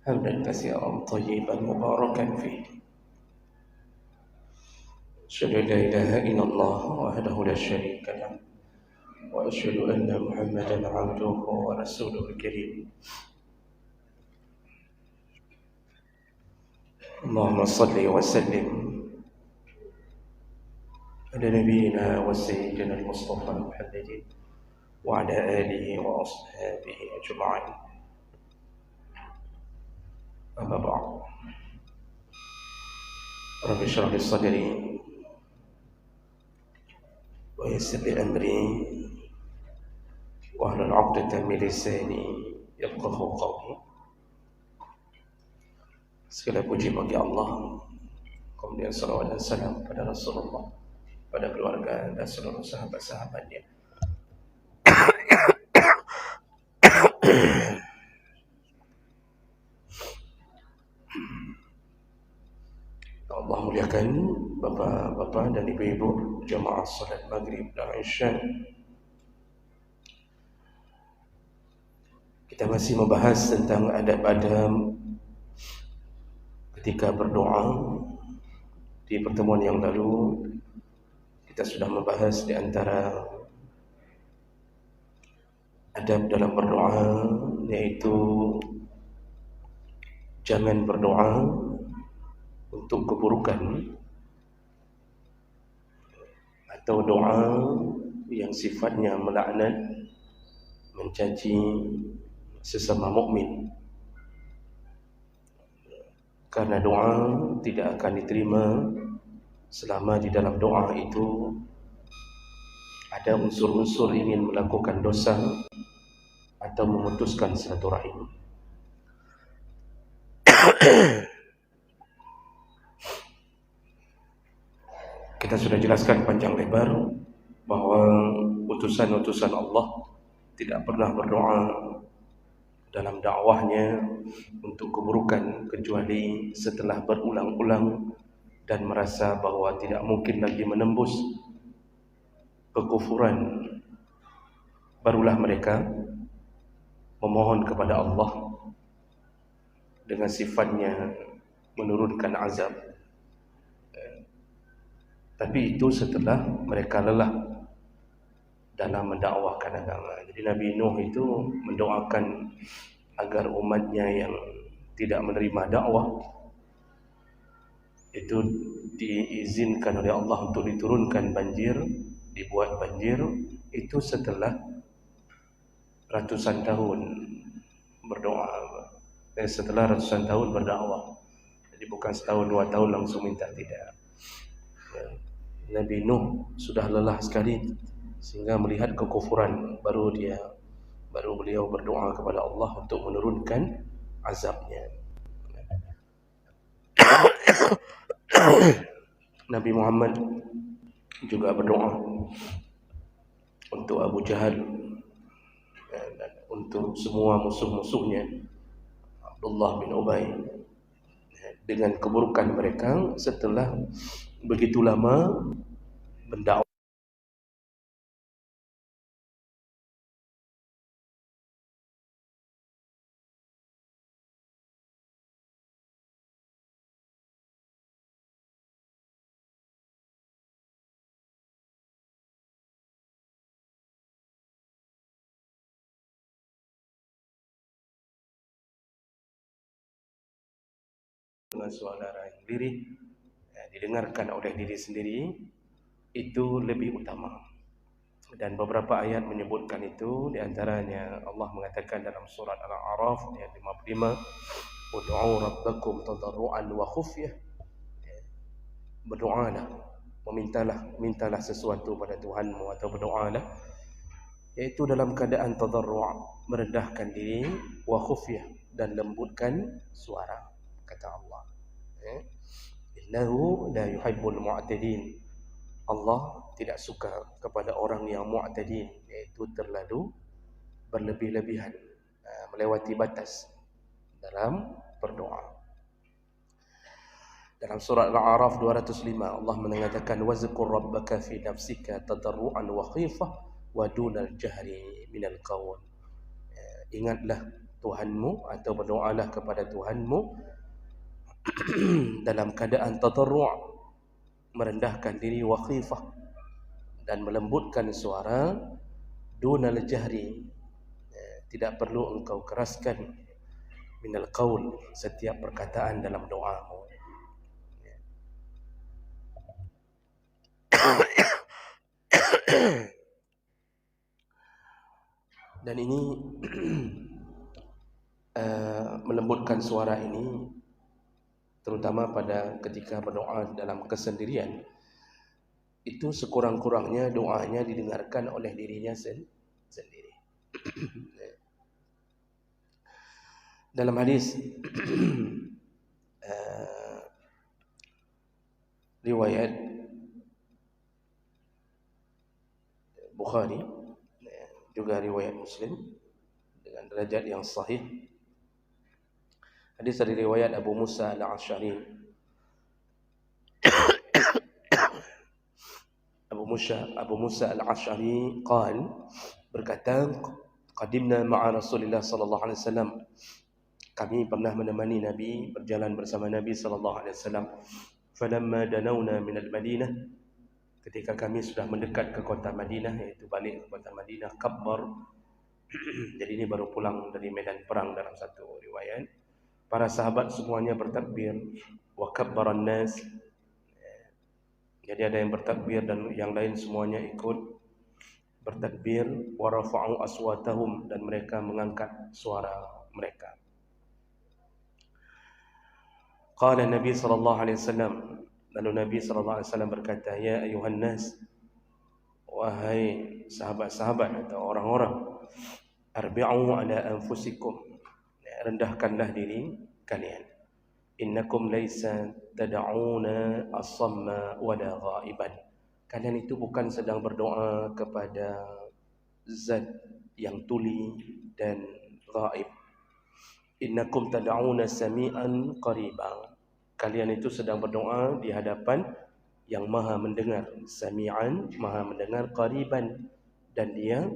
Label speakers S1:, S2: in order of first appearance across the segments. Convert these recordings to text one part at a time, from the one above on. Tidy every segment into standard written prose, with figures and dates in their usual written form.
S1: حمدا كثيرا طيبا مباركا فيه. أشهد أن لا إله إلا الله وحده لا شريك له، وأشهد أن محمدا عبده ورسوله الكريم. اللهم صل وسلم على نبينا وسيدنا المصطفى محمد وعلى آله وأصحابه أجمعين. أما بعد، رب اشرح لي صدري ويسر لي أمري واحلل عقدة من lisani yafqahu qawli. Segala puji bagi Allah, kemudian salawat dan salam pada Rasulullah, pada keluarga dan seluruh sahabat-sahabatnya. Allah muliakan bapak-bapak dan ibu-ibu jamaah salat maghrib dan isya. Kita masih membahas tentang adab-adab ketika berdoa. Di pertemuan yang lalu kita sudah membahas di antara adab dalam berdoa, yaitu jangan berdoa untuk keburukan atau doa yang sifatnya melaknat, mencaci sesama mukmin. Karena doa tidak akan diterima selama di dalam doa itu ada unsur-unsur ingin melakukan dosa atau memutuskan silaturahim. Kita sudah jelaskan panjang lebar bahwa utusan-utusan Allah tidak pernah berdoa dalam dakwahnya untuk keburukan kecuali setelah berulang-ulang dan merasa bahwa tidak mungkin lagi menembus kekufuran, barulah mereka memohon kepada Allah dengan sifatnya menurunkan azab. Tapi itu setelah mereka lelah dalam mendakwahkan agama. Jadi Nabi Nuh itu mendoakan agar umatnya yang tidak menerima dakwah itu diizinkan oleh Allah untuk diturunkan banjir, dibuat banjir, itu setelah ratusan tahun berdoa, dan setelah ratusan tahun berdakwah. Jadi bukan setahun 2 tahun langsung minta, tidak. Nabi Nuh sudah lelah sekali sehingga melihat kekufuran, baru beliau berdoa kepada Allah untuk menurunkan azabnya. Nabi Muhammad juga berdoa untuk Abu Jahal dan untuk semua musuh-musuhnya, Abdullah bin Ubay, dengan keburukan mereka setelah begitu lama mendakwah. Dengan suara yang lirih, didengarkan oleh diri sendiri, itu lebih utama. Dan beberapa ayat menyebutkan itu. Di antaranya Allah mengatakan dalam surat Al-A'raf ayat 55, ud'u rabbakum tadarruan wa khufyah. Berdoalah, mintalah sesuatu pada Tuhanmu, atau berdoalah, yaitu dalam keadaan tadarru', merendahkan diri, wa khufyah, dan lembutkan suara, kata Allah. Innahu la yuhibbul mu'tadin. Allah tidak suka kepada orang yang mu'tadin, yaitu terlalu berlebih-lebihan, melewati batas dalam berdoa. Dalam surah Al-A'raf 205 Allah mengatakan wazkur rabbaka fi nafsika tadarruan wa khifah wa dunal jahri minal qaul. Ingatlah Tuhanmu, atau berdoalah kepada Tuhanmu dalam keadaan tadarru', merendahkan diri, wa khifah, dan melembutkan suara, dunal jahri, tidak perlu engkau keraskan, minal qaul, setiap perkataan dalam doamu. Dan ini melembutkan suara ini terutama pada ketika berdoa dalam kesendirian, itu sekurang-kurangnya doanya didengarkan oleh dirinya sendiri. Dalam hadis riwayat Bukhari, juga riwayat Muslim dengan derajat yang sahih, hadis dari riwayat Abu Musa al-Asy'ari. Abu Musa al-Asy'ari berkata, qadimna ma'a Rasulillah sallallahu alaihi wasallam, kami pernah menemani Nabi, berjalan bersama Nabi sallallahu alaihi wasallam. Falamma danawna min al-Madinah, ketika kami sudah mendekat ke kota Madinah, yaitu balik ke kota Madinah, kabbar. Jadi ini baru pulang dari medan perang dalam satu riwayat. Para sahabat semuanya bertakbir, wa kabbaran nas. Jadi ada yang bertakbir dan yang lain semuanya ikut bertakbir, wa rafa'u aswatahum, dan mereka mengangkat suara mereka. Qala Nabi sallallahu alaihi wasallam, lalu Nabi sallallahu alaihi wasallam berkata, ya ayuhan nas, wahai sahabat-sahabat atau orang-orang, arbi'u ala anfusikum, rendahkanlah diri kalian. Innakum laisa tad'una as-samma wala ghaiban, kalian itu bukan sedang berdoa kepada zat yang tuli dan ghaib. Innakum tad'una sami'an qariban, kalian itu sedang berdoa di hadapan yang maha mendengar. Sami'an, maha mendengar, qariban, dan dia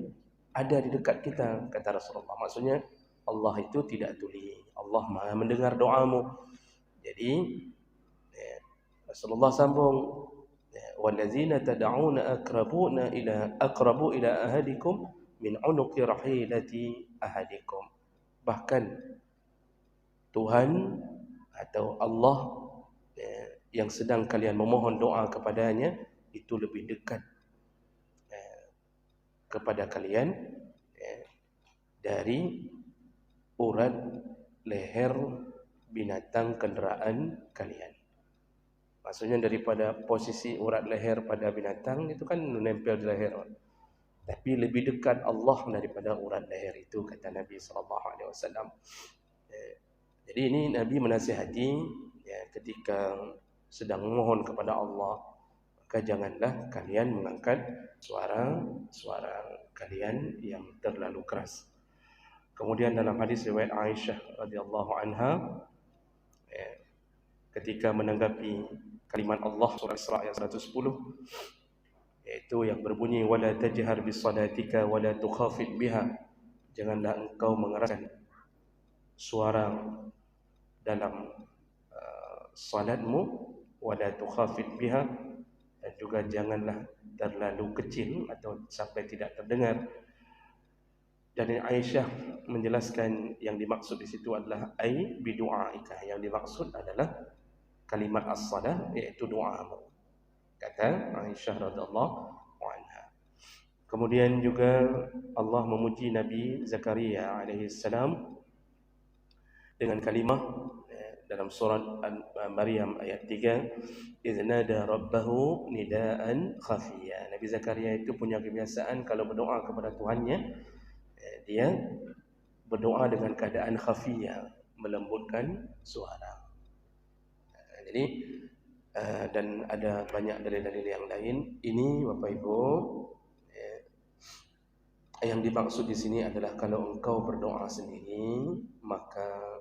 S1: ada di dekat kita, kata Rasulullah. Maksudnya Allah itu tidak tuli, Allah maha mendengar doamu. Jadi Rasulullah sambung, wallazina tad'una aqrabu ila ahadikum min unuqi rahilati ahadikum, bahkan Tuhan atau Allah yang sedang kalian memohon doa kepadanya itu lebih dekat kepada kalian dari urat leher binatang kenderaan kalian. Maksudnya daripada posisi urat leher pada binatang itu kan menempel di leher, tapi lebih dekat Allah daripada urat leher itu, kata Nabi SAW. Jadi ini Nabi menasihati, ketika sedang memohon kepada Allah, maka janganlah kalian mengangkat suara kalian yang terlalu keras. Kemudian dalam hadis riwayat Aisyah radhiyallahu anha, ketika menanggapi kalimat Allah surah Isra ayat 110, yaitu yang berbunyi wala tajhar bis salatika wala tukhafid biha, janganlah engkau mengeraskan suara dalam salatmu, wala tukhafid biha, dan juga janganlah terlalu kecil atau sampai tidak terdengar. Dan Aisyah menjelaskan yang dimaksud di situ adalah ai bidu'aika, yang dimaksud adalah kalimat as-salah, yaitu doamu, kata Aisyah radhiyallahu anha. Kemudian juga Allah memuji Nabi Zakaria alaihi salam dengan kalimah dalam surat Maryam ayat 3, iznada rabbahu nidaan khafiya. Nabi Zakaria itu punya kebiasaan kalau berdoa kepada Tuhannya, dia berdoa dengan keadaan khafiyah, melembutkan suara. Jadi dan ada banyak dalil-dalil yang lain. Ini Bapak Ibu, yang dimaksud di sini adalah kalau engkau berdoa sendiri, maka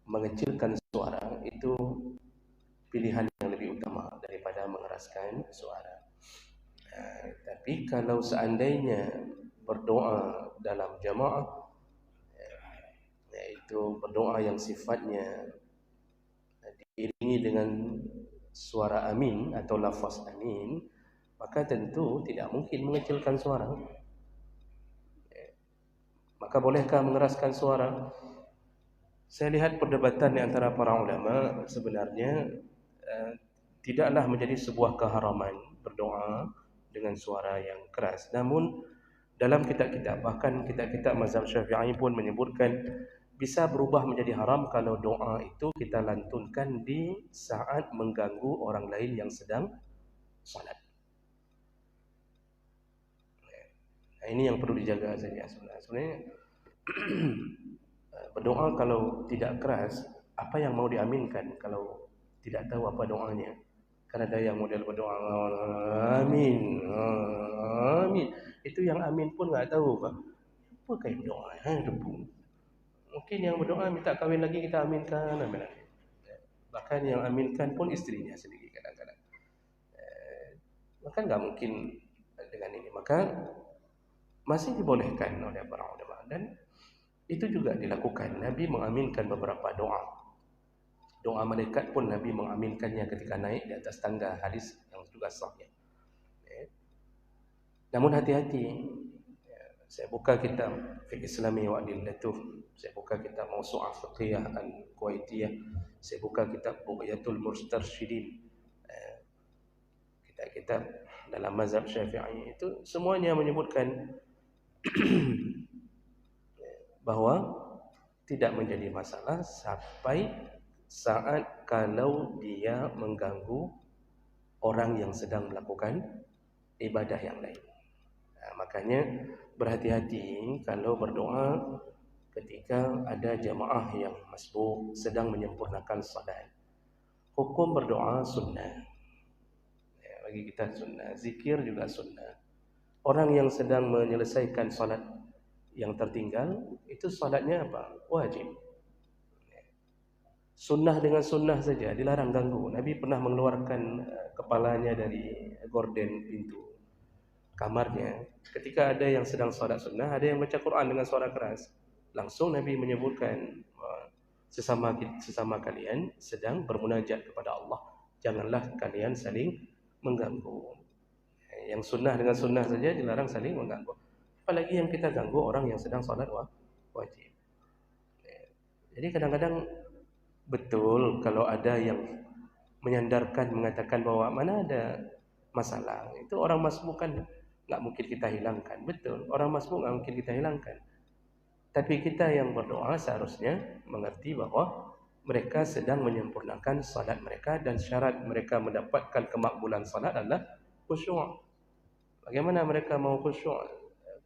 S1: mengecilkan suara itu pilihan yang lebih utama daripada mengeraskan suara. Tapi kalau seandainya berdoa dalam jamaah, itu berdoa yang sifatnya diiringi dengan suara amin atau lafaz amin, maka tentu tidak mungkin mengecilkan suara. Maka bolehkah mengeraskan suara? Saya lihat perdebatan di antara para ulama sebenarnya tidaklah menjadi sebuah keharaman berdoa dengan suara yang keras. Namun dalam kitab-kitab, bahkan kitab-kitab mazhab Syafi'i pun menyebutkan bisa berubah menjadi haram kalau doa itu kita lantunkan di saat mengganggu orang lain yang sedang salat. Nah, ini yang perlu dijaga saja sebenarnya. Berdoa kalau tidak keras, apa yang mau diaminkan kalau tidak tahu apa doanya? Kan ada yang model berdoa amin, amin. Itu yang amin pun enggak tahu, Pak. Apa kayak doa? Mungkin yang berdoa minta kahwin lagi kita aminkan, amin. Bahkan yang aminkan pun istrinya sendiri kadang-kadang. Maka enggak mungkin dengan ini. Maka masih dibolehkan oleh para ulama dan itu juga dilakukan. Nabi mengaminkan beberapa doa. Doa malaikat pun Nabi mengaminkannya ketika naik di atas tangga, hadis yang juga sahih. Namun hati-hati. Saya buka kitab Fiqh Islami wa Adillatuh. Saya buka kitab Mawsu'ah Fiqhiyah Al-Kuwaitiyah. Saya buka kitab Bughyatul Mustarsyidin. Kitab-kitab dalam mazhab Syafi'i itu semuanya menyebutkan bahwa tidak menjadi masalah sampai saat kalau dia mengganggu orang yang sedang melakukan ibadah yang lain. Makanya berhati-hati kalau berdoa ketika ada jamaah yang masbuk sedang menyempurnakan salat. Hukum berdoa sunnah. Bagi kita sunnah, zikir juga sunnah. Orang yang sedang menyelesaikan salat yang tertinggal, itu salatnya apa? Wajib. Sunnah dengan sunnah saja, dilarang ganggu. Nabi pernah mengeluarkan kepalanya dari gorden pintu kamarnya. Ketika ada yang sedang salat sunnah, ada yang baca Quran dengan suara keras. Langsung Nabi menyebutkan sesama kalian sedang bermunajat kepada Allah. Janganlah kalian saling mengganggu. Yang sunnah dengan sunnah saja dilarang saling mengganggu. Apalagi yang kita ganggu orang yang sedang salat wajib. Jadi kadang-kadang betul kalau ada yang menyandarkan mengatakan bahwa mana ada masalah. Itu orang masbuk kan enggak mungkin kita hilangkan. Betul, orang masbuk enggak mungkin kita hilangkan. Tapi kita yang berdoa seharusnya mengerti bahwa mereka sedang menyempurnakan salat mereka dan syarat mereka mendapatkan kemakbulan salat adalah khusyuk. Bagaimana mereka mau khusyuk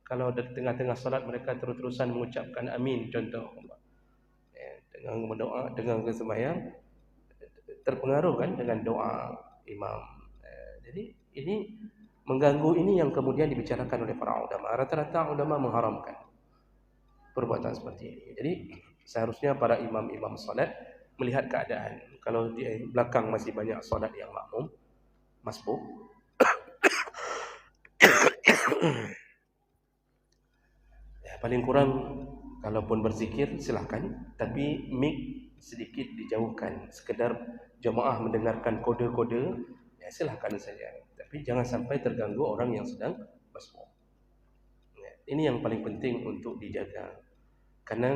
S1: kalau di tengah-tengah salat mereka terus-terusan mengucapkan amin contoh, dengan berdoa, dengan bersembahyang terpengaruh kan dengan doa imam. Jadi ini mengganggu ini yang kemudian dibicarakan oleh para ulama. Rata-rata ulama mengharamkan perbuatan seperti ini. Jadi seharusnya para imam-imam salat melihat keadaan. Kalau di belakang masih banyak salat yang makmum masbuk, paling kurang kalaupun berzikir silakan, tapi mic sedikit dijauhkan. Sekedar jemaah mendengarkan kode-kode, ya silakan saja. Tapi jangan sampai terganggu orang yang sedang masbuk. Ini yang paling penting untuk dijaga. Karena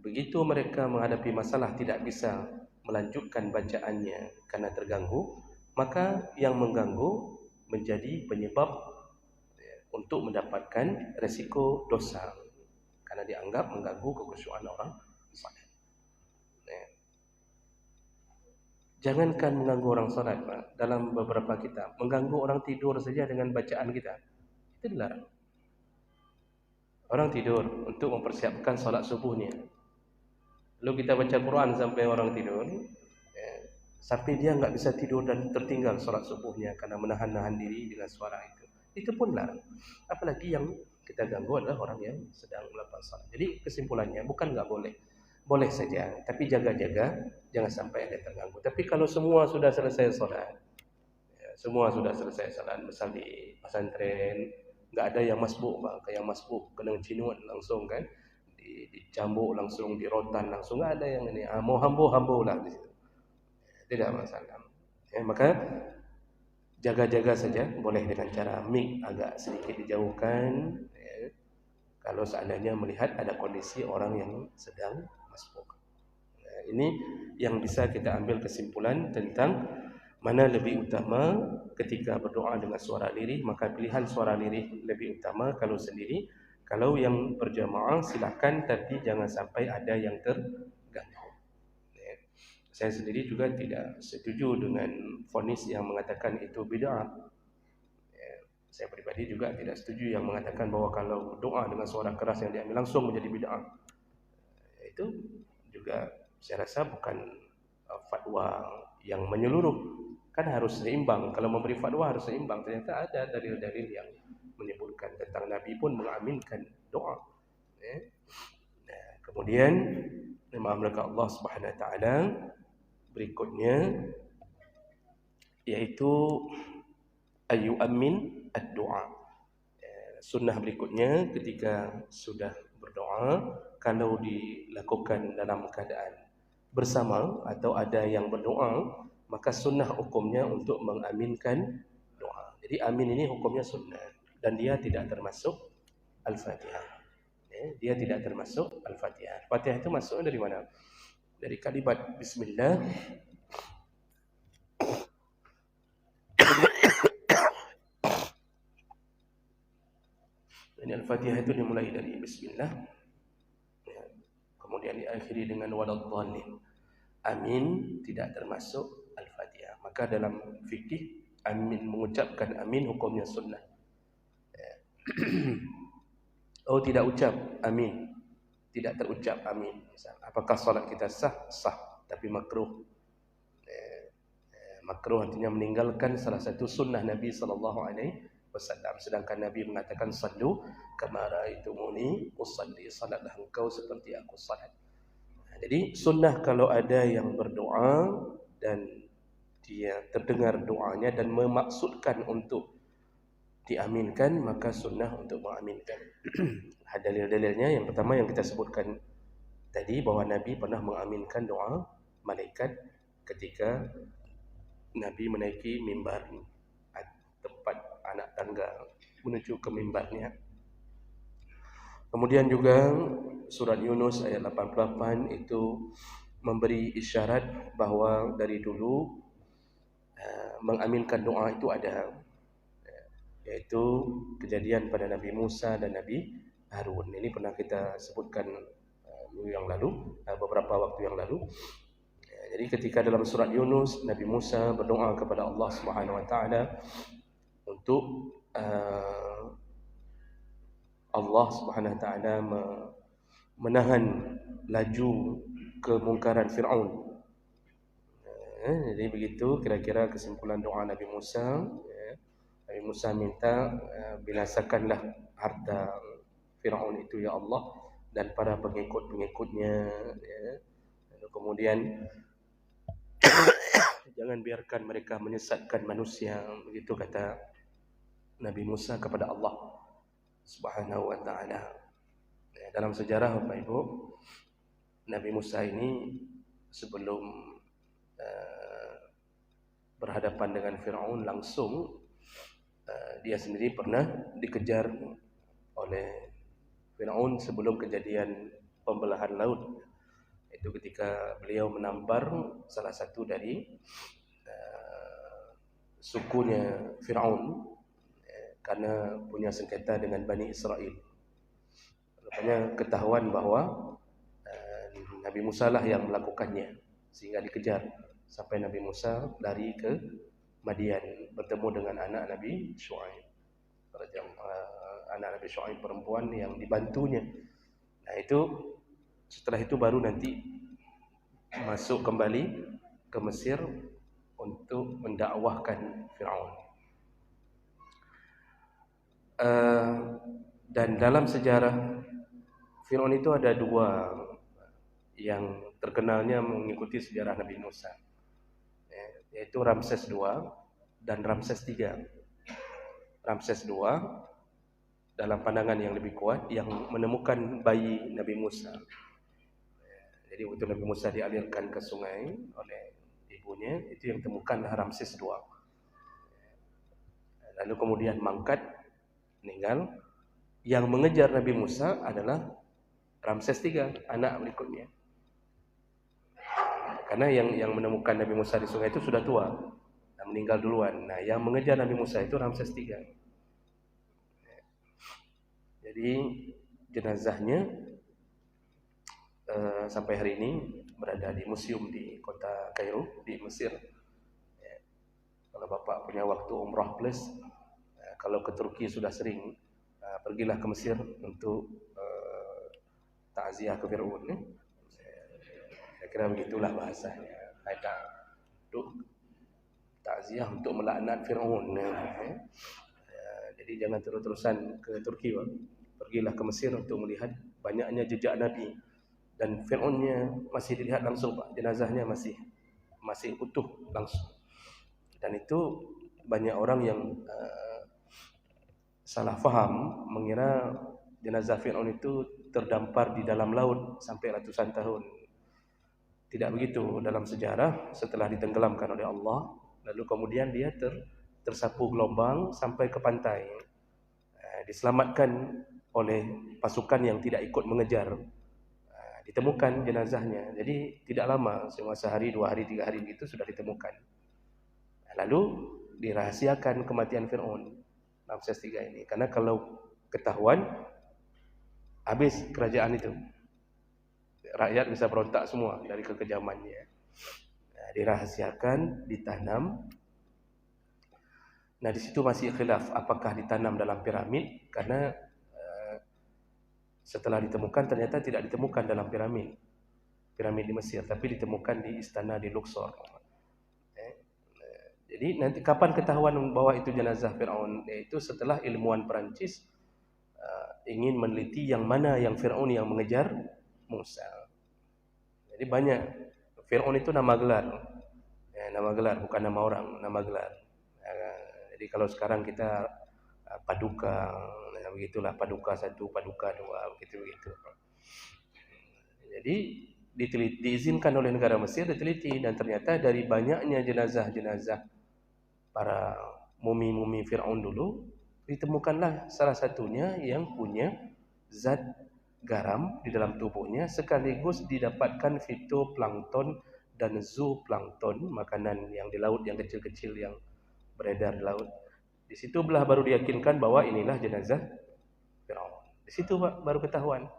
S1: begitu mereka menghadapi masalah tidak bisa melanjutkan bacaannya karena terganggu, maka yang mengganggu menjadi penyebab untuk mendapatkan resiko dosa. Karena dianggap mengganggu kekhusyuan orang salat. Jangankan mengganggu orang salat, Pak. Dalam beberapa kitab, mengganggu orang tidur saja dengan bacaan kita. Itu dilarang. Orang tidur untuk mempersiapkan salat subuhnya. Lalu kita baca Quran sampai orang tidur, sampai dia enggak bisa tidur dan tertinggal salat subuhnya karena menahan-nahan diri dengan suara itu. Itu pun larang. Apalagi yang kita ganggu adalah orang yang sedang melakukan salat. Jadi kesimpulannya bukan enggak boleh. Boleh saja, tapi jaga-jaga jangan sampai ada terganggu. Tapi kalau semua sudah selesai salat, semua sudah selesai salat, misal di pesantren enggak ada yang masbuk, Pak. Yang masbuk kena cinut langsung kan. dicambuk langsung, dirotan langsung, nggak ada yang ini. Mau hambo lah di situ, tidak masalah. Maka jaga-jaga saja, boleh dengan cara mic agak sedikit dijauhkan. Kalau seandainya melihat ada kondisi orang yang sedang masbuk. Ini yang bisa kita ambil kesimpulan tentang mana lebih utama ketika berdoa dengan suara lirih. Maka pilihan suara lirih lebih utama kalau sendiri. Kalau yang berjamaah silakan, tapi jangan sampai ada yang terganggu. Saya sendiri juga tidak setuju dengan vonis yang mengatakan itu bid'ah. Saya pribadi juga tidak setuju yang mengatakan bahwa kalau doa dengan suara keras yang diambil langsung menjadi bid'ah. Itu juga saya rasa bukan fatwa yang menyeluruh. Kan harus seimbang. Kalau memberi fatwa harus seimbang. Ternyata ada dalil-dalil yang menyebutkan tentang Nabi pun mengaminkan doa. Kemudian maha Allah Subhanahu Wa Taala berikutnya yaitu ayu amin ad-doa. Sunnah berikutnya ketika sudah berdoa, kalau dilakukan dalam keadaan bersama atau ada yang berdoa, maka sunnah hukumnya untuk mengaminkan doa. Jadi amin ini hukumnya sunnah dan dia tidak termasuk Al-Fatihah. Dia tidak termasuk Al-Fatihah. Fatihah itu masuknya dari mana? Dari kalimat Bismillah. Ini Al-Fatihah itu dimulai dari Bismillah, kemudian diakhiri dengan waladhdallin. Amin tidak termasuk Al-Fatihah. Maka dalam fikih amin, mengucapkan amin hukumnya sunnah. Oh, tidak ucap amin, tidak terucap amin. Apakah salat kita sah? Sah, tapi makruh. Makruh artinya meninggalkan salah satu sunnah Nabi SAW. Sedangkan Nabi mengatakan sallu kama ra'aitumuni usalli, salatlah engkau seperti aku salat. Jadi sunnah kalau ada yang berdoa dan dia terdengar doanya dan memaksudkan untuk diaminkan, maka sunnah untuk mengaminkan. Dalil-dalilnya yang pertama yang kita sebutkan tadi, bahwa Nabi pernah mengaminkan doa malaikat ketika Nabi menaiki mimbar, tempat anak tangga menuju ke mimbarnya. Kemudian juga surat Yunus ayat 88 itu memberi isyarat bahawa dari dulu mengaminkan doa itu ada, yaitu kejadian pada Nabi Musa dan Nabi Harun. Ini pernah kita sebutkan minggu yang lalu, beberapa waktu yang lalu. Jadi ketika dalam surat Yunus, Nabi Musa berdoa kepada Allah Subhanahu Wa Taala untuk Allah Subhanahu Wa Taala menahan laju kemungkaran Fir'aun. Jadi begitu kira-kira kesimpulan doa Nabi Musa. Nabi Musa minta binasakanlah harta Fir'aun itu ya Allah dan para pengikut-pengikutnya. Kemudian jangan biarkan mereka menyesatkan manusia. Begitu kata Nabi Musa kepada Allah Subhanahu Wa Taala. Dalam sejarah Bapak Ibu, Nabi Musa ini sebelum berhadapan dengan Fir'aun langsung, dia sendiri pernah dikejar oleh Fir'aun sebelum kejadian pembelahan laut. Itu ketika beliau menampar salah satu dari sukunya Fir'aun karena punya sengketa dengan Bani Israel. Rupanya ketahuan bahawa Nabi Musa lah yang melakukannya, sehingga dikejar sampai Nabi Musa lari ke Madian, bertemu dengan anak Nabi Syuaib, anak Nabi Syuaib perempuan yang dibantunya. Nah itu setelah itu baru nanti masuk kembali ke Mesir untuk mendakwahkan Fir'aun. Dan dalam sejarah Fir'aun itu ada dua yang terkenalnya mengikuti sejarah Nabi Musa, yaitu Ramses II dan Ramses III. Ramses II dalam pandangan yang lebih kuat yang menemukan bayi Nabi Musa. Jadi waktu Nabi Musa dialirkan ke sungai oleh ibunya, itu yang temukanlah Ramses II. Lalu kemudian mangkat, meninggal. Yang mengejar Nabi Musa adalah Ramses III, anak berikutnya. Karena yang menemukan Nabi Musa di sungai itu sudah tua, meninggal duluan. Nah, yang mengejar Nabi Musa itu Ramses III. Jadi jenazahnya sampai hari ini berada di museum di kota Kairo di Mesir. Kalau Bapak punya waktu umrah plus, kalau ke Turki sudah sering, pergilah ke Mesir untuk takziah ke Fir'aun. Saya kira begitulah bahasanya. Ada takziah untuk melaknat Fir'aun. Jadi jangan terus-terusan ke Turki, Pak. Pergilah ke Mesir untuk melihat banyaknya jejak Nabi. Dan Fir'aunnya masih dilihat langsung, Pak. Jenazahnya masih utuh langsung. Dan itu banyak orang yang salah faham, mengira jenazah Fir'aun itu terdampar di dalam laut sampai ratusan tahun. Tidak begitu. Dalam sejarah, setelah ditenggelamkan oleh Allah, lalu kemudian dia tersapu gelombang sampai ke pantai, diselamatkan oleh pasukan yang tidak ikut mengejar. Ditemukan jenazahnya. Jadi tidak lama, cuma sehari, 2 hari, 3 hari begitu sudah ditemukan. Lalu dirahasiakan kematian Fir'aun, Ramses III ini. Karena kalau ketahuan, habis kerajaan itu. Rakyat bisa berontak semua dari kekejamannya. Dirahasiakan, ditanam. Nah, di situ masih khilaf apakah ditanam dalam piramid, karena setelah ditemukan ternyata tidak ditemukan dalam piramid di Mesir, tapi ditemukan di istana di Luxor. Jadi nanti kapan ketahuan bahwa itu jenazah Fir'aun? Yaitu setelah ilmuwan Perancis ingin meneliti yang mana yang Fir'aun yang mengejar Musa. Jadi banyak. Fir'aun itu nama gelar. Nama gelar, bukan nama orang, nama gelar. Jadi kalau sekarang kita Paduka, begitulah, Paduka 1, Paduka 2, begitu. Jadi diizinkan oleh negara Mesir diteliti, dan ternyata dari banyaknya jenazah-jenazah para mumi-mumi Fir'aun dulu, ditemukanlah salah satunya yang punya zat garam di dalam tubuhnya, sekaligus didapatkan fitoplankton dan zooplankton, makanan yang di laut yang kecil-kecil yang beredar di laut. Di situ belah baru diyakinkan bahwa inilah jenazah Fir'aun. Di situ baru ketahuan.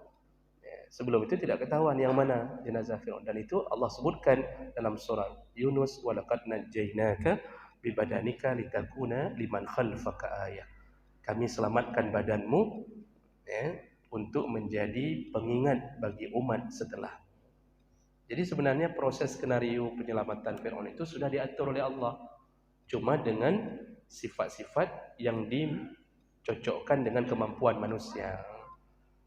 S1: Sebelum itu tidak ketahuan yang mana jenazah Fir'aun. Dan itu Allah sebutkan dalam surah Yunus, walaqad najjaynaka bibadanika litakuna liman khalfaka ayah. Kami selamatkan badanmu untuk menjadi pengingat bagi umat setelah. Jadi sebenarnya proses skenario penyelamatan Fir'aun itu sudah diatur oleh Allah, cuma dengan sifat-sifat yang dicocokkan dengan kemampuan manusia.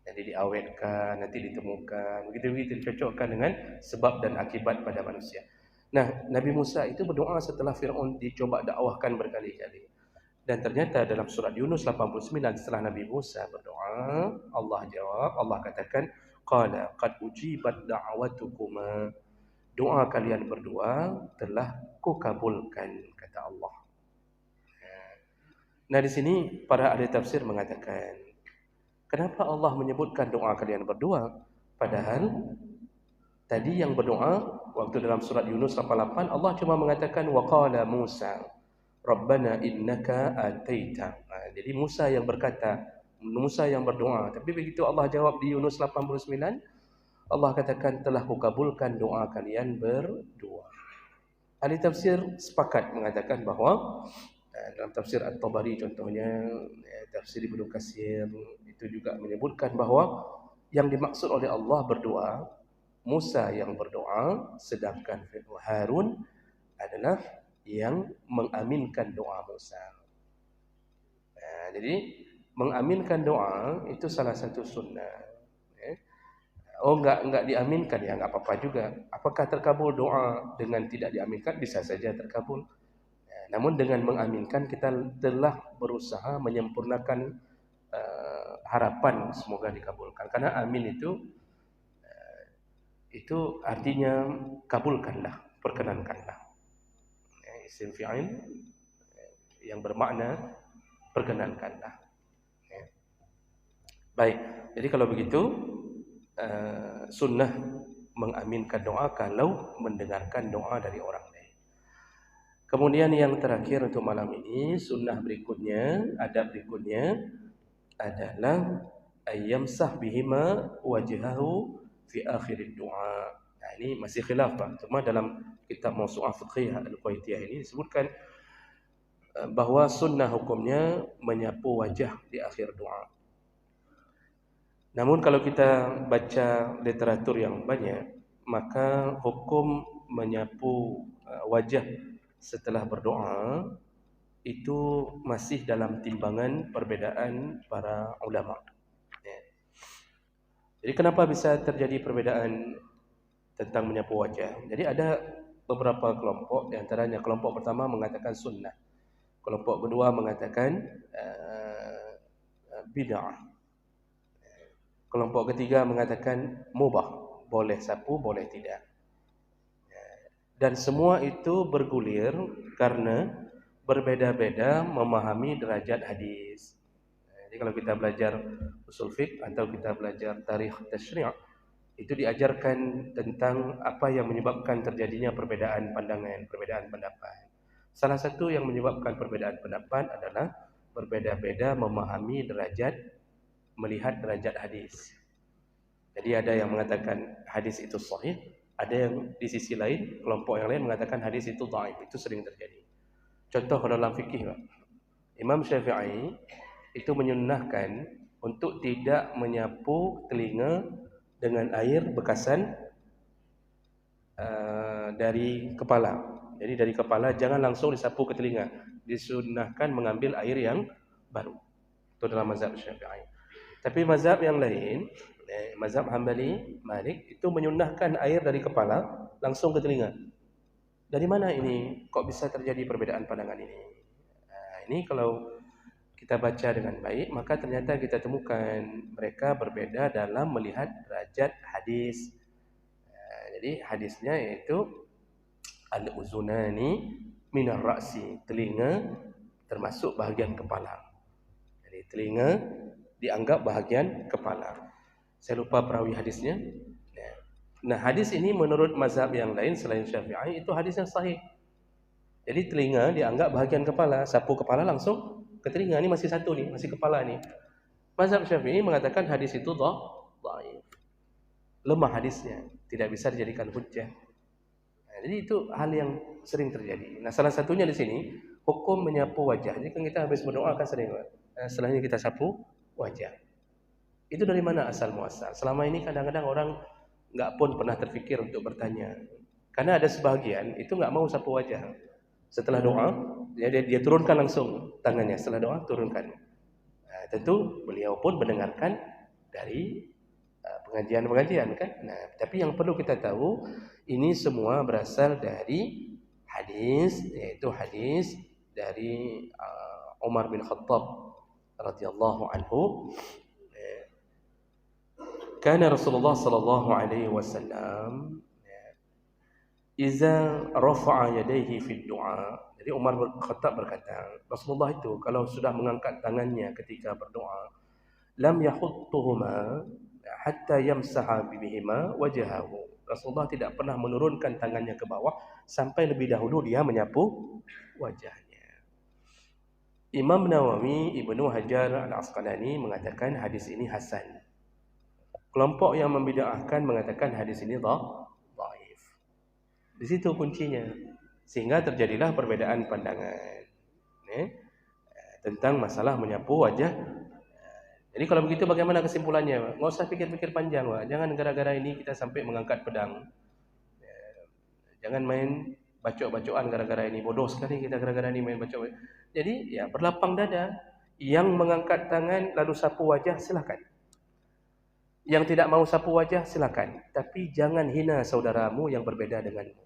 S1: Jadi diawetkan, nanti ditemukan, begitu-begitu dicocokkan dengan sebab dan akibat pada manusia. Nah, Nabi Musa itu berdoa setelah Fir'aun dicoba dakwahkan berkali-kali. Dan ternyata dalam surat Yunus 89, setelah Nabi Musa berdoa, Allah jawab, Allah katakan, qala qad ujibat da'watukuma. Doa kalian berdua telah kukabulkan, kata Allah. Nah, di sini para ahli tafsir mengatakan, kenapa Allah menyebutkan doa kalian berdua? Padahal tadi yang berdoa waktu dalam surat Yunus 88, Allah cuma mengatakan waqala Musa Rabbana innaka ataita. Jadi Musa yang berkata, Musa yang berdoa. Tapi begitu Allah jawab di Yunus 89, Allah katakan telah kukabulkan doa kalian berdua. Ahli tafsir sepakat mengatakan bahawa dalam tafsir At-Tabari contohnya, tafsir Ibnu Katsir itu juga menyebutkan bahawa yang dimaksud oleh Allah berdoa, Musa yang berdoa, sedangkan Harun adalah yang mengaminkan doa Musa. Jadi mengaminkan doa itu salah satu sunnah. Oh enggak diaminkan, ya enggak apa-apa juga. Apakah terkabul doa dengan tidak diaminkan? Bisa saja terkabul. Namun dengan mengaminkan kita telah berusaha menyempurnakan harapan semoga dikabulkan. Karena amin itu artinya kabulkanlah, perkenankanlah. Isim fi'il yang bermakna perkenankanlah. Baik, jadi kalau begitu sunnah mengaminkan doa kalau mendengarkan doa dari orang lain. Kemudian yang terakhir untuk malam ini, sunnah berikutnya, adab berikutnya adalah ayyamsah bihima wajhahu fi akhir doa. Nah, ini masih khilaf Pak. Cuma dalam kitab Mawsu'ah Fiqhiyah Al-Kuwaitiyah ini disebutkan bahwa sunnah hukumnya menyapu wajah di akhir doa. Namun kalau kita baca literatur yang banyak, maka hukum menyapu wajah setelah berdoa itu masih dalam timbangan perbedaan para ulama. Jadi kenapa bisa terjadi perbedaan tentang menyapu wajah? Jadi ada beberapa kelompok, di antaranya kelompok pertama mengatakan sunnah, kelompok kedua mengatakan bid'ah. Kelompok ketiga mengatakan mubah, boleh sapu, boleh tidak. Dan semua itu bergulir karena berbeda-beda memahami derajat hadis. Jadi kalau kita belajar usul fiqh atau kita belajar tarikh tasyri', itu diajarkan tentang apa yang menyebabkan terjadinya perbedaan pandangan, perbedaan pendapat. Salah satu yang menyebabkan perbedaan pendapat adalah berbeda-beda memahami derajat, melihat derajat hadis. Jadi ada yang mengatakan hadis itu sahih, ada yang di sisi lain, kelompok yang lain mengatakan hadis itu dhaif. Itu sering terjadi. Contoh dalam fikih, Imam Syafi'i itu menyunnahkan untuk tidak menyapu telinga dengan air bekasan dari kepala. Jadi dari kepala jangan langsung disapu ke telinga. Disunnahkan mengambil air yang baru. Itu dalam mazhab Syafi'i. Tapi mazhab yang lain, mazhab Hambali, Malik, itu menyunnahkan air dari kepala langsung ke telinga. Dari mana ini? Kok bisa terjadi perbedaan pandangan ini? Nah, ini kalau kita baca dengan baik, maka ternyata kita temukan mereka berbeda dalam melihat derajat hadis. Jadi hadisnya yaitu al-uzunani minar ra'si, telinga termasuk bahagian kepala. Jadi telinga dianggap bahagian kepala. Saya lupa perawi hadisnya. Nah, hadis ini menurut mazhab yang lain selain Syafi'i itu hadis yang sahih. Jadi telinga dianggap bahagian kepala, sapu kepala langsung ke telinga. Ini masih satu nih, masih kepala nih. Mazhab Syafi'i mengatakan hadis itu dhaif. Lemah hadisnya, tidak bisa dijadikan hujjah. Nah, jadi itu hal yang sering terjadi. Nah, salah satunya di sini hukum menyapu wajah. Jadi kan kita habis berdoa kan sering, setelahnya kita sapu wajah. Itu dari mana asal muasal? Selama ini kadang-kadang orang nggak pun pernah terfikir untuk bertanya. Karena ada sebahagian itu nggak mau sapu wajah. Setelah doa, dia turunkan langsung tangannya. Setelah doa turunkan. Nah, tentu beliau pun mendengarkan dari pengajian-pengajian kan. Nah, tapi yang perlu kita tahu ini semua berasal dari hadis, yaitu hadis dari Umar bin Khattab radhiyallahu anhu. Kana Rasulullah sallallahu alaihi wasallam iza rafa'a yadayhi fi du'a. Jadi Umar bin Khattab berkata, Rasulullah itu kalau sudah mengangkat tangannya ketika berdoa, lam yahuttuhuma hatta yamsaha bihima wajhahu. Rasulullah tidak pernah menurunkan tangannya ke bawah sampai lebih dahulu dia menyapu wajahnya. Imam Nawawi, Ibnu Hajar Al-Asqalani mengatakan hadis ini hasan. Kelompok yang membid'ahkan mengatakan hadis ini dhaif. Di situ kuncinya. Sehingga terjadilah perbedaan pandangan tentang masalah menyapu wajah. Jadi kalau begitu bagaimana kesimpulannya? Nggak usah pikir-pikir panjang, Pak. Jangan gara-gara ini kita sampai mengangkat pedang. Jangan main bacok-bacokan gara-gara ini. Bodoh sekali kita gara-gara ini main bacok. Jadi ya berlapang dada. Yang mengangkat tangan lalu sapu wajah silakan. Yang tidak mau sapu wajah silakan, tapi jangan hina saudaramu yang berbeda denganmu.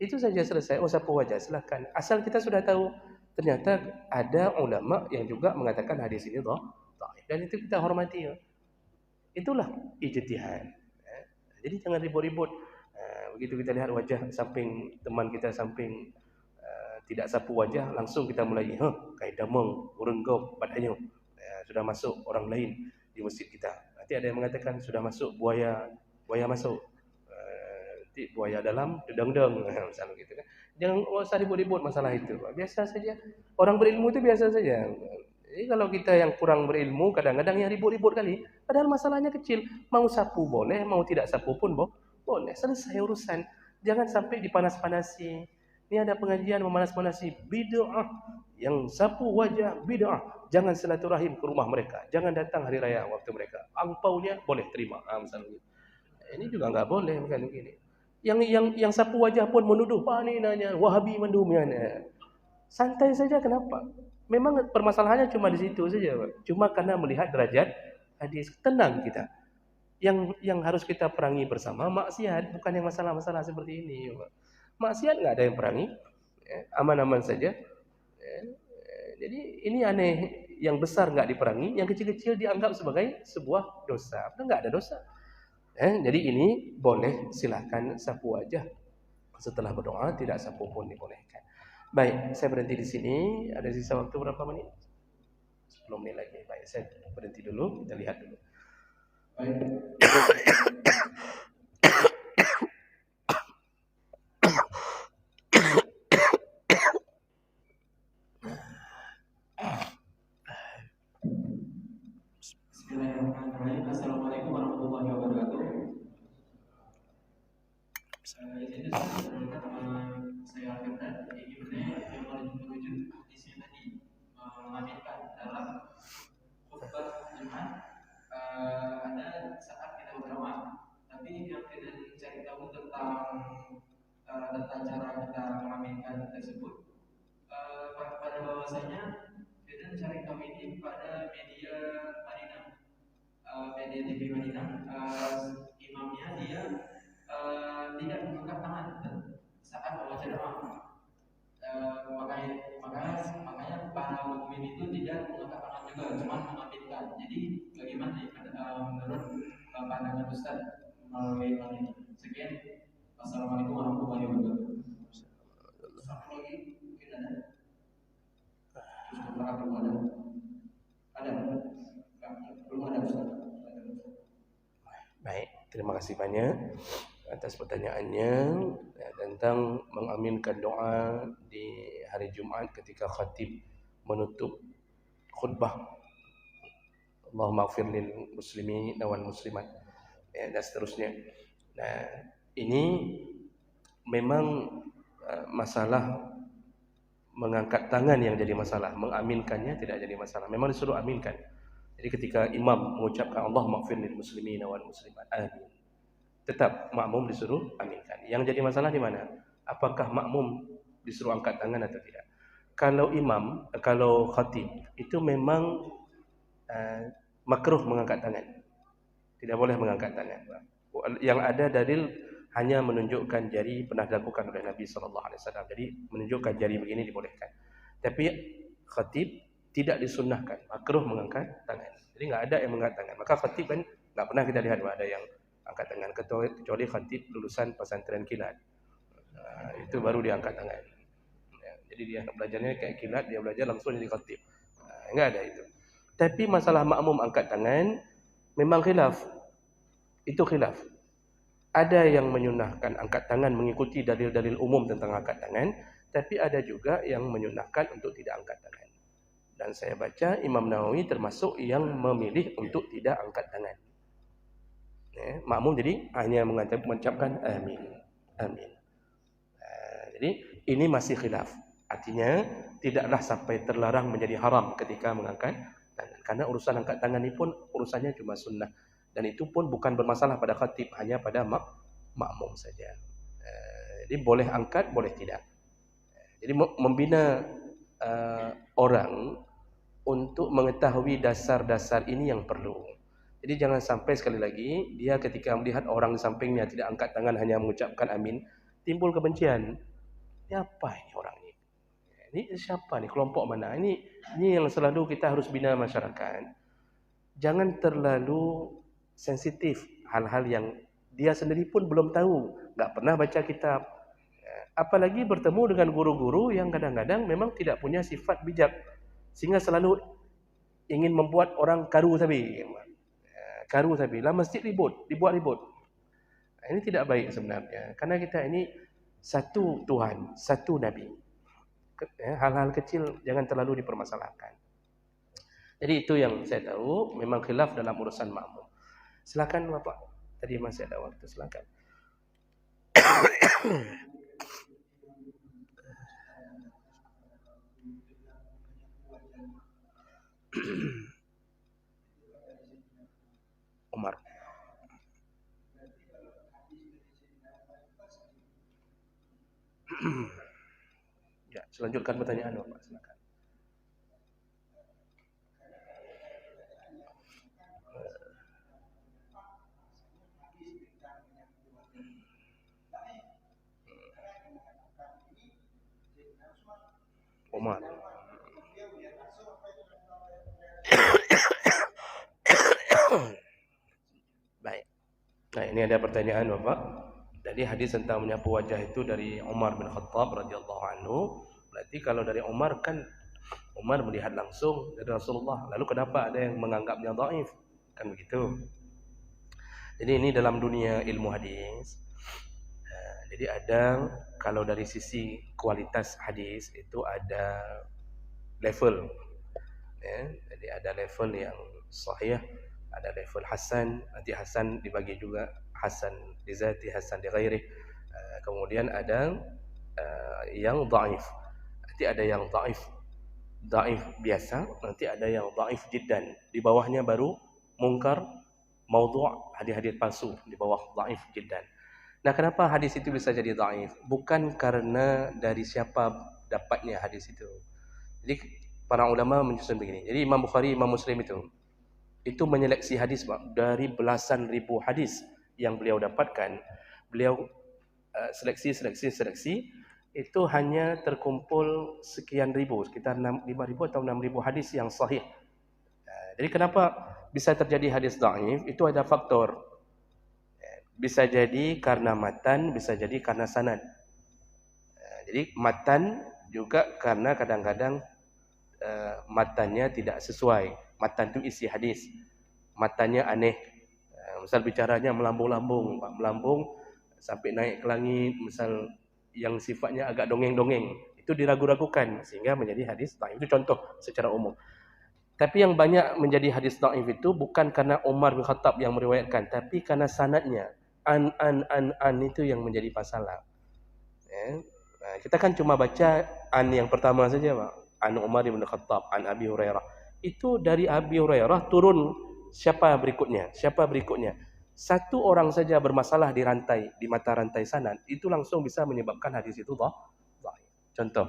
S1: Itu saja selesai. Oh, sapu wajah silakan. Asal kita sudah tahu ternyata ada ulama yang juga mengatakan hadis ini dhaif. dhaif. Dan itu kita hormati. Itulah ijtihad. Jadi jangan ribut-ribut. Begitu kita lihat wajah samping teman kita samping tidak sapu wajah, langsung kita mulai kain damang, urenggop, badannya sudah masuk orang lain di masjid kita. Nanti ada yang mengatakan sudah masuk buaya masuk. Nanti buaya dalam dedang-dang misalnya gitu kan. Jangan usah ribut-ribut masalah itu. Biasa saja. Orang berilmu itu biasa saja. Jadi kalau kita yang kurang berilmu kadang-kadang yang ribut-ribut kali, padahal masalahnya kecil. Mau sapu boleh, mau tidak sapu pun boleh. Selesai urusan. Jangan sampai dipanas-panasi. Ini ada pengajian memanas-panasi bid'ah. Yang sapu wajah bid'ah. Jangan silaturahim ke rumah mereka. Jangan datang hari raya waktu mereka. Angpaunya boleh terima. Misalnya. Ini juga enggak boleh bukan begini. Yang sapu wajah pun menuduh, "Pak ni nanya Wahabi mendumian." Santai saja, kenapa? Memang permasalahannya cuma di situ saja, Pak. Cuma karena melihat derajat hadis, tenang kita. Yang harus kita perangi bersama maksiat, bukan yang masalah-masalah seperti ini, Pak. Maksiat enggak ada yang perangi, aman-aman saja. Jadi ini aneh, yang besar enggak diperangi, yang kecil-kecil dianggap sebagai sebuah dosa. Padahal enggak ada dosa. Jadi ini boleh, silakan sapu wajah setelah berdoa, tidak sapu pun dibolehkan. Baik, saya berhenti di sini. Ada sisa waktu berapa menit? 10 menit lagi. Baik, saya berhenti dulu, kita lihat dulu. Baik.
S2: Bismillahirrahmanirrahim. Assalamualaikum warahmatullahi wabarakatuh. Jadi saya Firdan, yang menuju di sini tadi mengaminkan dalam khutbah Jumat ada saat kita berdoa, tapi yang tidak dicari tahu tentang cara kita mengaminkan tersebut. Pada bahwasanya Firdan cari tahu ini pada media Madinah, media TV Madinah, imamnya dia tidak mengangkat tangan saat membaca doa. Makanya para mukmin itu tidak mengangkat tangan juga, cuma mengaminkan. Jadi bagaimana menurut pandangan Ustaz melalui hal ini? Sekian. Assalamualaikum warahmatullahi wabarakatuh. Satu lagi mungkin ada. Terus belum ada. Ada? Belum ada Ustaz.
S1: Baik, terima kasih banyak atas pertanyaannya tentang mengaminkan doa di hari Jumat ketika khatib menutup khutbah. Allahumma ighfir lil muslimin wal muslimat, dan seterusnya. Nah, ini memang masalah mengangkat tangan yang jadi masalah, mengaminkannya tidak jadi masalah. Memang disuruh aminkan. Jadi ketika imam mengucapkan Allahumma ighfir lil muslimin wal muslimat, amin, tetap makmum disuruh aminkan. Yang jadi masalah di mana? Apakah makmum disuruh angkat tangan atau tidak? Kalau khatib itu memang makruh mengangkat tangan. Tidak boleh mengangkat tangan. Yang ada dalil hanya menunjukkan jari, pernah dilakukan oleh Nabi SAW. Jadi menunjukkan jari begini dibolehkan. Tapi khatib tidak disunnahkan, makruh mengangkat tangan. Jadi enggak ada yang mengangkat tangan. Maka khatib kan enggak pernah kita lihat ada yang angkat tangan, kecuali khatib lulusan pesantren kilat. Itu baru dia angkat tangan. Jadi dia belajarnya kayak kilat, dia belajar langsung jadi khatib. Enggak ada itu. Tapi masalah makmum angkat tangan memang khilaf. Itu khilaf. Ada yang menyunahkan angkat tangan mengikuti dalil-dalil umum tentang angkat tangan, tapi ada juga yang menyunahkan untuk tidak angkat tangan. Dan saya baca Imam Nawawi termasuk yang memilih untuk tidak angkat tangan. Makmum jadi hanya mengucapkan amin, amin. Jadi ini masih khilaf. Artinya tidaklah sampai terlarang menjadi haram ketika mengangkat tangan. Karena urusan angkat tangan ini pun urusannya cuma sunnah. Dan itu pun bukan bermasalah pada khatib, hanya pada makmum saja. Jadi boleh angkat, boleh tidak. Jadi membina orang untuk mengetahui dasar-dasar ini yang perlu. Jadi jangan sampai sekali lagi dia ketika melihat orang di sampingnya tidak angkat tangan hanya mengucapkan amin, timbul kebencian. Siapa ini orang ini? Ini siapa nih? Kelompok mana? Ini yang selalu kita harus bina masyarakat. jangan terlalu sensitif hal-hal yang dia sendiri pun belum tahu, nggak pernah baca kitab. Apalagi bertemu dengan guru-guru yang kadang-kadang memang tidak punya sifat bijak, sehingga selalu ingin membuat orang karu sabi. Karu sabi. Lah masjid ribut, dibuat ribut. Ini tidak baik sebenarnya. Karena kita ini satu Tuhan, satu Nabi. Hal-hal kecil jangan terlalu dipermasalahkan. Jadi itu yang saya tahu, memang khilaf dalam urusan makmum. Silakan Bapak. Tadi masih ada waktu, silakan. Umar. Ya, selanjutkan pertanyaan Bapak, silakan. Umar. Baik. Nah, ini ada pertanyaan Bapak. Jadi hadis tentang menyapu wajah itu dari Umar bin Khattab radhiyallahu anhu. Berarti kalau dari Umar kan Umar melihat langsung dari Rasulullah. Lalu kenapa ada yang menganggapnya dhaif? Kan begitu. Jadi ini dalam dunia ilmu hadis. Jadi ada, kalau dari sisi kualitas hadis itu ada level. Ya, jadi ada level yang sahih, ada level hasan, nanti hasan dibagi juga hasan di zati, hasan di ghairi. Kemudian ada yang dhaif. Nanti ada yang dhaif biasa, nanti ada yang dhaif jiddan. Di bawahnya baru munkar, maudhu', hadis-hadis palsu di bawah dhaif jiddan. Nah, kenapa hadis itu bisa jadi dhaif? Bukan karena dari siapa dapatnya hadis itu. Jadi para ulama menyusun begini. Jadi Imam Bukhari, Imam Muslim itu menyeleksi hadis dari belasan ribu hadis yang beliau dapatkan. Beliau seleksi itu hanya terkumpul sekian ribu, sekitar 5.000 atau 6.000 hadis yang sahih. Jadi kenapa bisa terjadi hadis dhaif? Itu ada faktor. Bisa jadi karena matan, bisa jadi karena sanad. Jadi matan juga karena kadang-kadang matannya tidak sesuai. Matan itu isi hadis, matannya aneh. Misal bicaranya melambung-lambung, melambung sampai naik ke langit, misal yang sifatnya agak dongeng-dongeng, itu diragu-ragukan sehingga menjadi hadis dhaif. Itu contoh secara umum. Tapi yang banyak menjadi hadis dhaif itu bukan karena Umar bin Khattab yang meriwayatkan, tapi karena sanadnya. An itu yang menjadi masalah. Ya. Nah, kita kan cuma baca an yang pertama saja, Pak. An Umar bin Khattab, an Abi Hurairah. Itu dari Abi Hurairah turun siapa berikutnya? Satu orang saja bermasalah di mata rantai sanad, itu langsung bisa menyebabkan hadis itu dhaif. Contoh.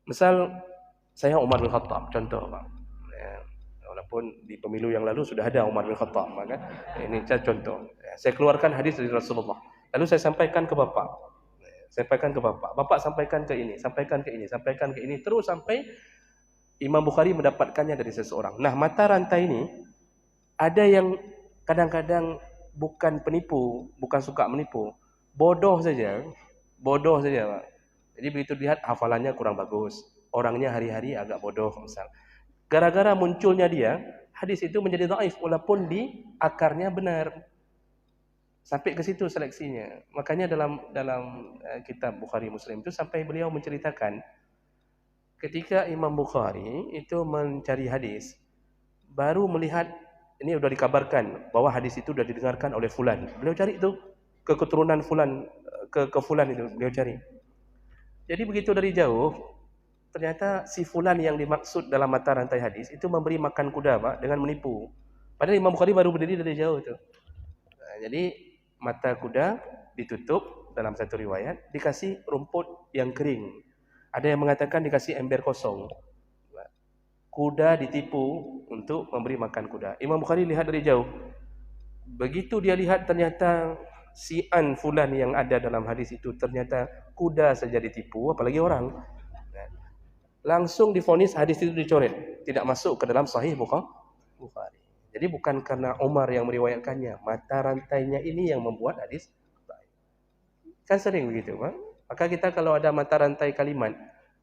S1: Misal saya Umar bin Khattab, contoh, Pak. Ya. Walaupun di pemilu yang lalu sudah ada Umar bin Khattab, maka ini contoh. Saya keluarkan hadis dari Rasulullah. Lalu saya sampaikan ke Bapak. Bapak sampaikan ke ini, sampaikan ke ini, terus sampai Imam Bukhari mendapatkannya dari seseorang. Nah, mata rantai ini ada yang kadang-kadang bukan penipu, bukan suka menipu, bodoh saja, Pak. Jadi begitu lihat hafalannya kurang bagus, orangnya hari-hari agak bodoh misal. Gara-gara munculnya dia, hadis itu menjadi dhaif walaupun di akarnya benar. Sampai ke situ seleksinya. Makanya dalam kitab Bukhari Muslim itu sampai beliau menceritakan ketika Imam Bukhari itu mencari hadis, baru melihat ini sudah dikabarkan bahwa hadis itu sudah didengarkan oleh fulan. Beliau cari itu ke keturunan fulan, ke fulan itu beliau cari. Jadi begitu dari jauh, ternyata si fulan yang dimaksud dalam mata rantai hadis itu memberi makan kuda, Pak, dengan menipu. Padahal Imam Bukhari baru berdiri dari jauh itu. Nah, jadi mata kuda ditutup dalam satu riwayat, dikasih rumput yang kering. Ada yang mengatakan dikasih ember kosong. Kuda ditipu untuk memberi makan kuda. Imam Bukhari lihat dari jauh. Begitu dia lihat ternyata si an fulan yang ada dalam hadis itu ternyata kuda saja ditipu, apalagi orang. Langsung divonis hadis itu dicoret, tidak masuk ke dalam Sahih Bukhari. Jadi bukan karena Umar yang meriwayatkannya, mata rantainya ini yang membuat hadis dhaif. Kan sering begitu, Pak. Maka kita kalau ada mata rantai kalimat,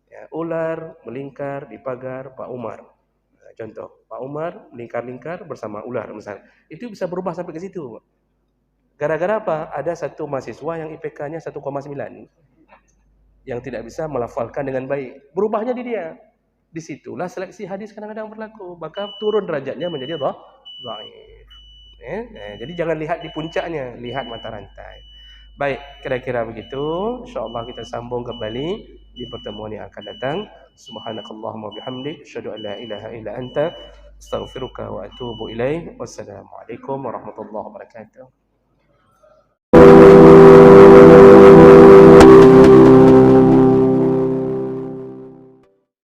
S1: ya, ular melingkar di pagar Pak Umar. Nah, contoh, Pak Umar melingkar-lingkar bersama ular misalnya. Itu bisa berubah sampai ke situ, Pak. Gara-gara apa? Ada satu mahasiswa yang IPK-nya 1,9 yang tidak bisa melafalkan dengan baik. Berubahnya di dia. Disitulah seleksi hadis kadang-kadang berlaku. Maka turun derajatnya menjadi dhaif. Jadi jangan lihat di puncaknya, lihat mata rantai. Baik, kira-kira begitu. InsyaAllah kita sambung kembali di pertemuan yang akan datang. Subhanakallahumma bihamdik, asyhadu an la ilaha illa anta, astaghfiruka wa atubu ilaih. Wassalamualaikum warahmatullahi wabarakatuh.